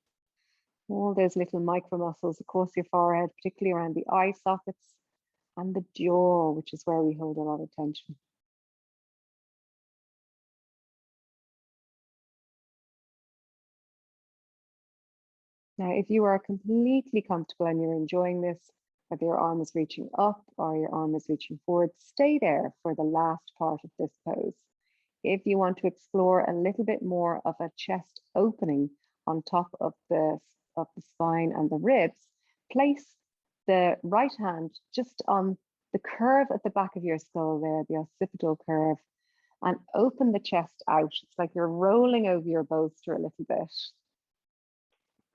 Speaker 1: All those little micro muscles across your forehead, particularly around the eye sockets and the jaw, which is where we hold a lot of tension. Now, if you are completely comfortable and you're enjoying this, whether your arm is reaching up or your arm is reaching forward, stay there for the last part of this pose. If you want to explore a little bit more of a chest opening on top of the spine and the ribs, place the right hand just on the curve at the back of your skull there, the occipital curve, and open the chest out. It's like you're rolling over your bolster a little bit.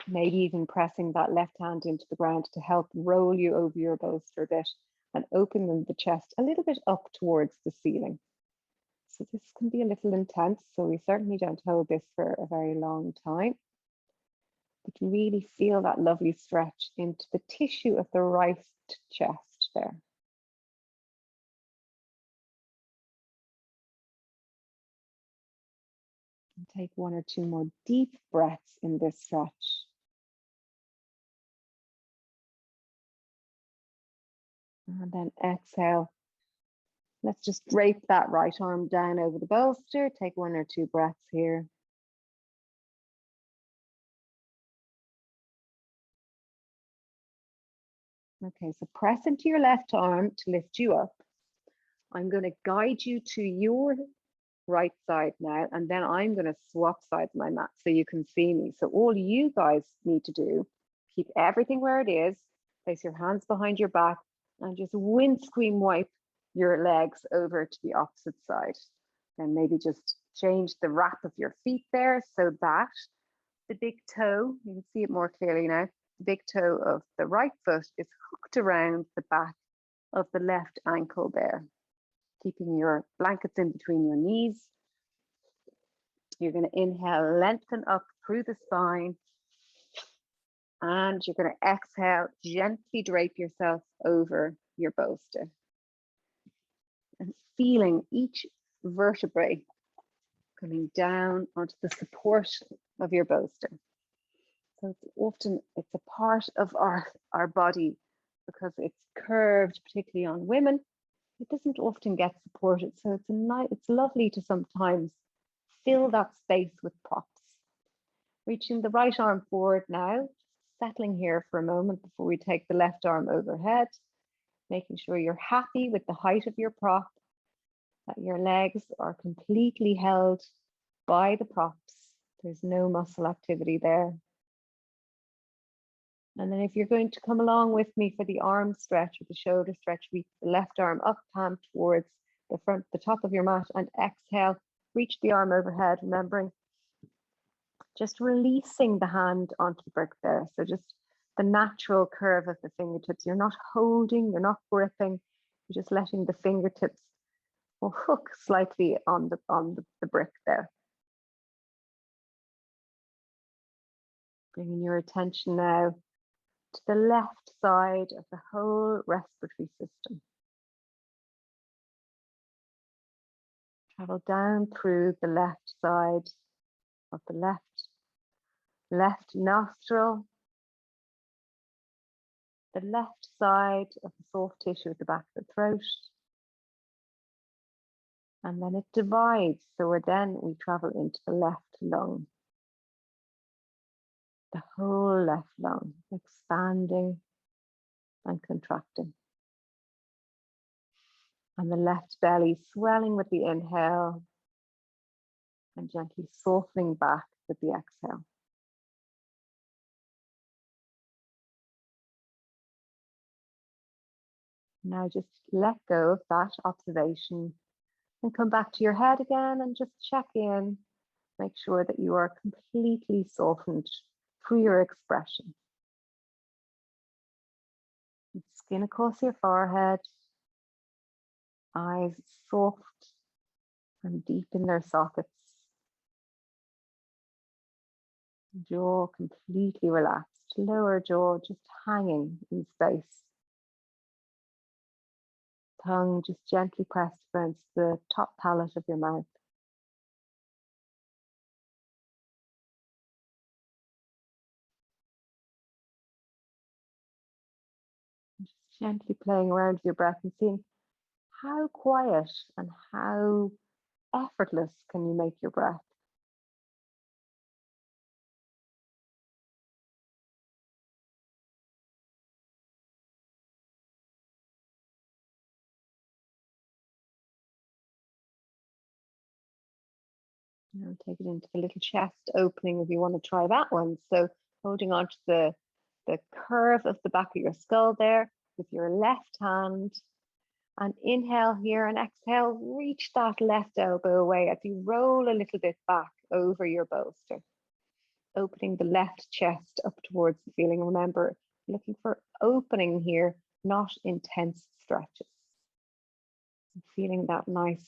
Speaker 1: Maybe even pressing that left hand into the ground to help roll you over your bolster a bit and open the chest a little bit up towards the ceiling. So this can be a little intense, so we certainly don't hold this for a very long time. But really feel that lovely stretch into the tissue of the right chest there. And take 1 or 2 more deep breaths in this stretch. And then exhale. Let's just drape that right arm down over the bolster. Take 1 or 2 breaths here. Okay, so press into your left arm to lift you up. I'm going to guide you to your right side now, and then I'm going to swap sides of my mat so you can see me. So all you guys need to do, keep everything where it is, place your hands behind your back, and just windscreen wipe your legs over to the opposite side. And maybe just change the wrap of your feet there so that the big toe, you can see it more clearly now, the big toe of the right foot is hooked around the back of the left ankle there, keeping your blankets in between your knees. You're going to inhale, lengthen up through the spine, and you're going to exhale, gently drape yourself over your bolster. And feeling each vertebrae coming down onto the support of your bolster. So it's a part of our body because it's curved, particularly on women. It doesn't often get supported, so it's lovely to sometimes fill that space with props. Reaching the right arm forward now, settling here for a moment before we take the left arm overhead, making sure you're happy with the height of your prop, that your legs are completely held by the props. There's no muscle activity there. And then if you're going to come along with me for the arm stretch or the shoulder stretch, reach the left arm up, palm towards the top of your mat, and exhale, reach the arm overhead, remembering just releasing the hand onto the brick there. So just the natural curve of the fingertips. You're not holding, you're not gripping, you're just letting the fingertips hook slightly on the brick there. Bringing your attention now to the left side of the whole respiratory system. Travel down through the left side of the left nostril, the left side of the soft tissue at the back of the throat. And then it divides, so we travel into the left lung. The whole left lung, expanding and contracting. And the left belly swelling with the inhale and gently softening back with the exhale. Now just let go of that observation and come back to your head again and just check in. Make sure that you are completely softened through your expression. Skin across your forehead, eyes soft and deep in their sockets. Jaw completely relaxed, lower jaw just hanging in space. Tongue just gently pressed against the top palate of your mouth. Just gently playing around with your breath and seeing how quiet and how effortless can you make your breath. Now take it into the little chest opening if you want to try that one. So holding on to the curve of the back of your skull there with your left hand. And inhale here and exhale, reach that left elbow away as you roll a little bit back over your bolster. Opening the left chest up towards the ceiling. Remember, looking for opening here, not intense stretches. Feeling that nice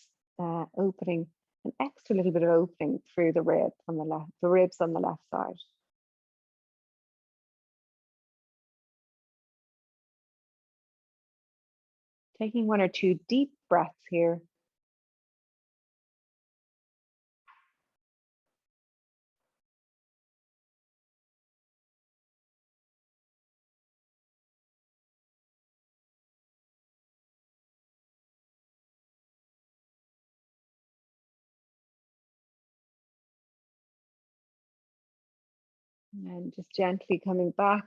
Speaker 1: opening, an extra little bit of opening through the rib on the left, the ribs on the left side. Taking one or two deep breaths here. And just gently coming back,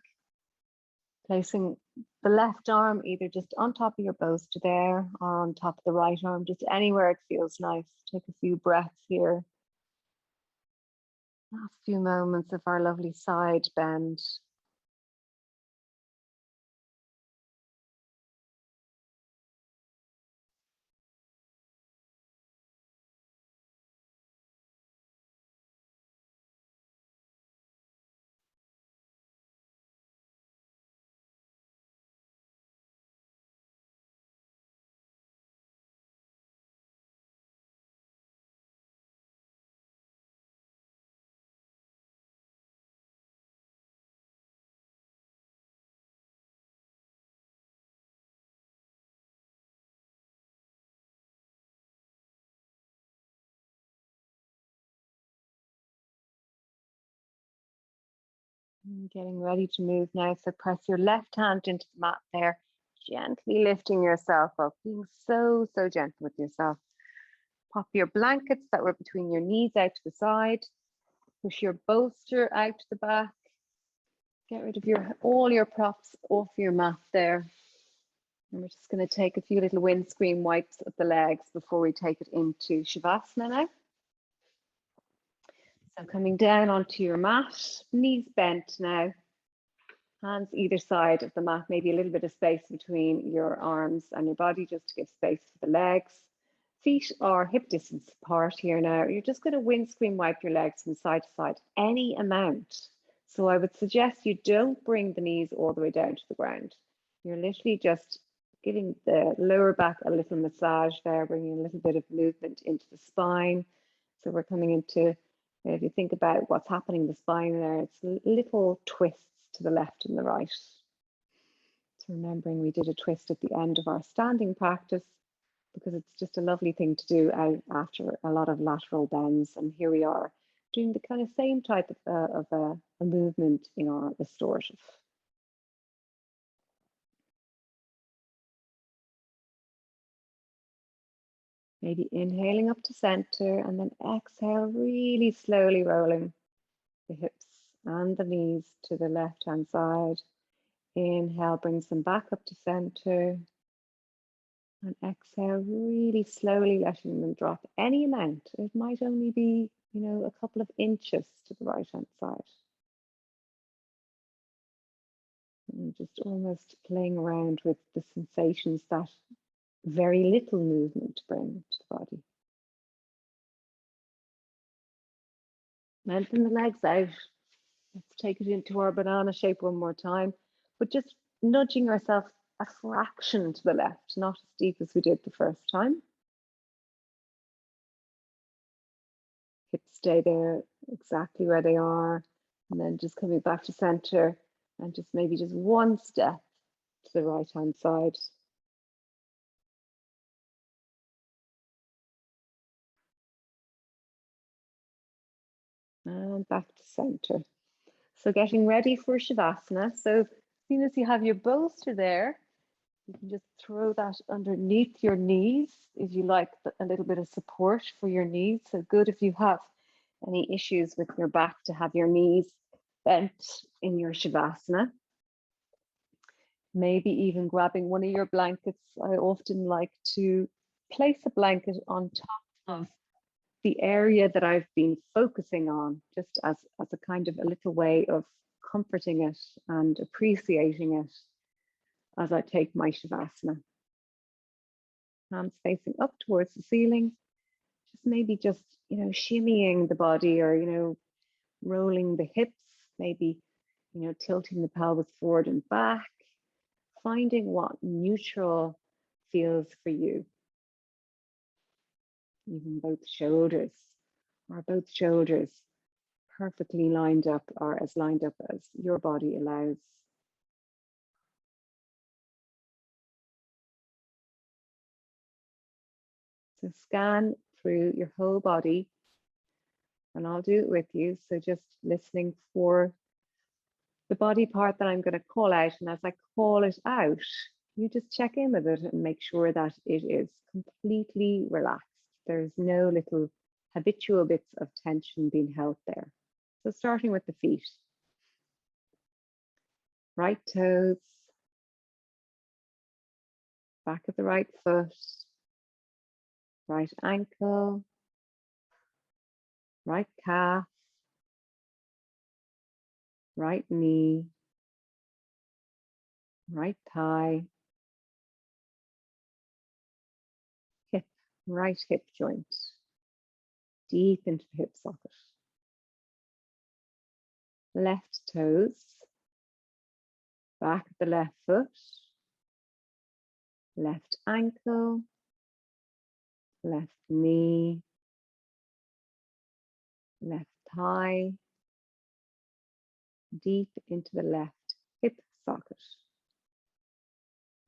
Speaker 1: placing the left arm either just on top of your bolster there or on top of the right arm, just anywhere it feels nice. Take a few breaths here. Last few moments of our lovely side bend. Getting ready to move now. So press your left hand into the mat there, gently lifting yourself up, being so gentle with yourself. Pop your blankets that were between your knees out to the side. Push your bolster out to the back. Get rid of all your props off your mat there. And we're just going to take a few little windscreen wipes of the legs before we take it into Shavasana now. So coming down onto your mat, knees bent now. Hands either side of the mat, maybe a little bit of space between your arms and your body just to give space for the legs. Feet are hip distance apart here now. You're just going to windscreen wipe your legs from side to side, any amount. So I would suggest you don't bring the knees all the way down to the ground. You're literally just giving the lower back a little massage there, bringing a little bit of movement into the spine. So we're coming into, if you think about what's happening in the spine there, it's little twists to the left and the right. So remembering we did a twist at the end of our standing practice because it's just a lovely thing to do after a lot of lateral bends. And here we are doing the kind of same type of a movement in our restorative. Maybe inhaling up to center and then exhale, really slowly rolling the hips and the knees to the left-hand side. Inhale, brings them back up to center. And exhale, really slowly letting them drop any amount. It might only be, a couple of inches to the right-hand side. And just almost playing around with the sensations that very little movement bring to the body. Lengthen the legs out. Let's take it into our banana shape one more time, but just nudging ourselves a fraction to the left, not as deep as we did the first time. Hips stay there exactly where they are, and then just coming back to center and just maybe just one step to the right hand side. And back to center. So getting ready for Shavasana. So as soon as you have your bolster there, you can just throw that underneath your knees if you like a little bit of support for your knees. So good if you have any issues with your back to have your knees bent in your Shavasana. Maybe even grabbing one of your blankets. I often like to place a blanket on top of the area that I've been focusing on, just as a kind of a little way of comforting it and appreciating it as I take my Shavasana. Hands facing up towards the ceiling, just shimmying the body, or rolling the hips, maybe tilting the pelvis forward and back, finding what neutral feels for you. Even both shoulders perfectly lined up, or as lined up as your body allows. So scan through your whole body, and I'll do it with you. So just listening for the body part that I'm going to call out, and as I call it out, you just check in with it and make sure that it is completely relaxed. There's no little habitual bits of tension being held there. So starting with the feet. Right toes, back of the right foot, right ankle, right calf, right knee, right thigh, hip, right hip joint, deep into the hip socket. Left toes, back of the left foot, left ankle, left knee, left thigh, deep into the left hip socket.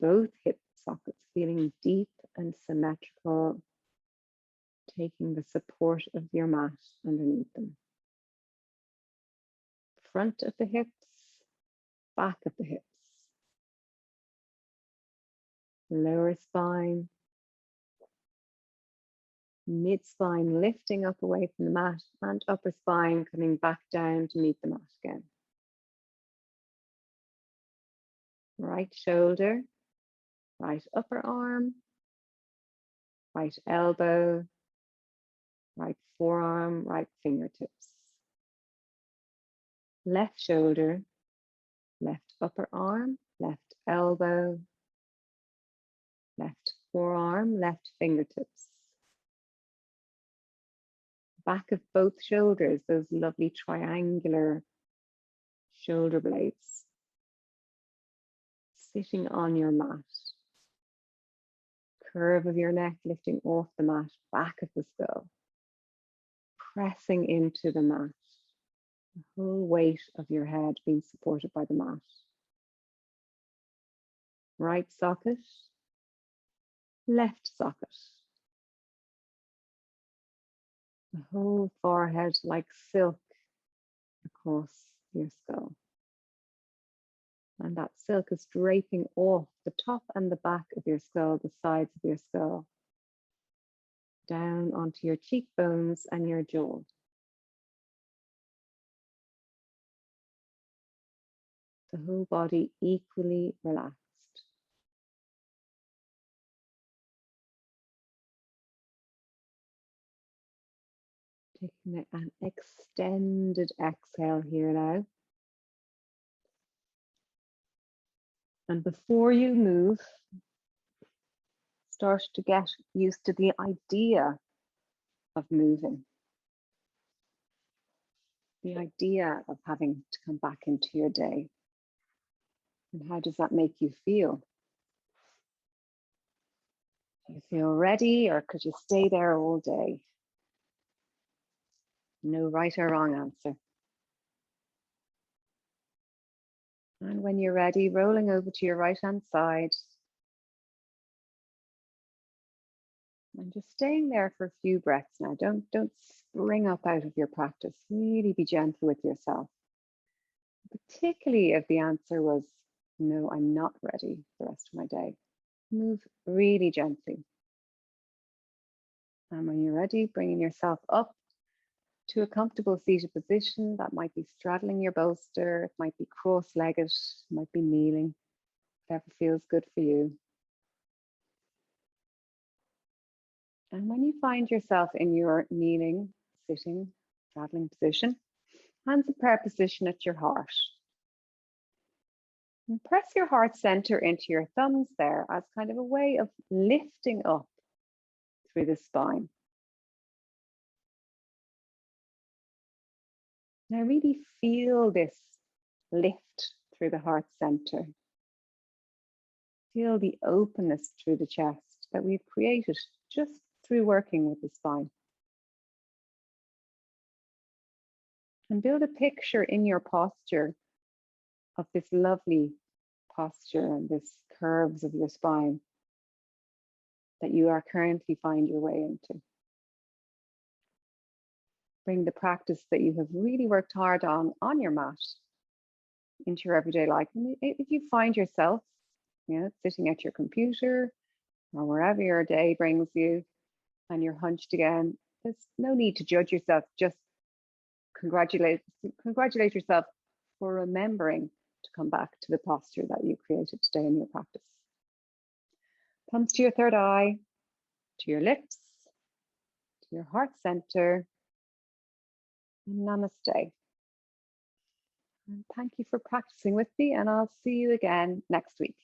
Speaker 1: Both hip sockets feeling deep and symmetrical, taking the support of your mat underneath them. Front of the hips, back of the hips. Lower spine, mid-spine lifting up away from the mat, and upper spine coming back down to meet the mat again. Right shoulder, right upper arm, right elbow, right forearm, right fingertips. Left shoulder, left upper arm, left elbow, left forearm, left fingertips. Back of both shoulders, those lovely triangular shoulder blades, sitting on your mat. Curve of your neck lifting off the mat, back of the skull, pressing into the mat. The whole weight of your head being supported by the mat. Right socket, left socket. The whole forehead like silk across your skull. And that silk is draping off the top and the back of your skull, the sides of your skull, down onto your cheekbones and your jaw. The whole body equally relaxed. Taking an extended exhale here now. And before you move, start to get used to the idea of moving. The idea of having to come back into your day. And how does that make you feel? Do you feel ready, or could you stay there all day? No right or wrong answer. And when you're ready, rolling over to your right-hand side. And just staying there for a few breaths now. Don't spring up out of your practice. Really be gentle with yourself. Particularly if the answer was, no, I'm not ready the rest of my day. Move really gently. And when you're ready, bringing yourself up to a comfortable seated position. That might be straddling your bolster, it might be cross-legged, it might be kneeling, whatever feels good for you. And when you find yourself in your kneeling, sitting, straddling position, hands in prayer position at your heart. And press your heart center into your thumbs there as kind of a way of lifting up through the spine. Now really feel this lift through the heart center. Feel the openness through the chest that we've created just through working with the spine. And build a picture in your posture of this lovely posture and this curves of your spine that you are currently find your way into. Bring the practice that you have really worked hard on your mat into your everyday life. And if you find yourself, sitting at your computer or wherever your day brings you and you're hunched again, there's no need to judge yourself. Just congratulate yourself for remembering to come back to the posture that you created today in your practice. Thumbs to your third eye, to your lips, to your heart center. Namaste. And thank you for practicing with me, and I'll see you again next week.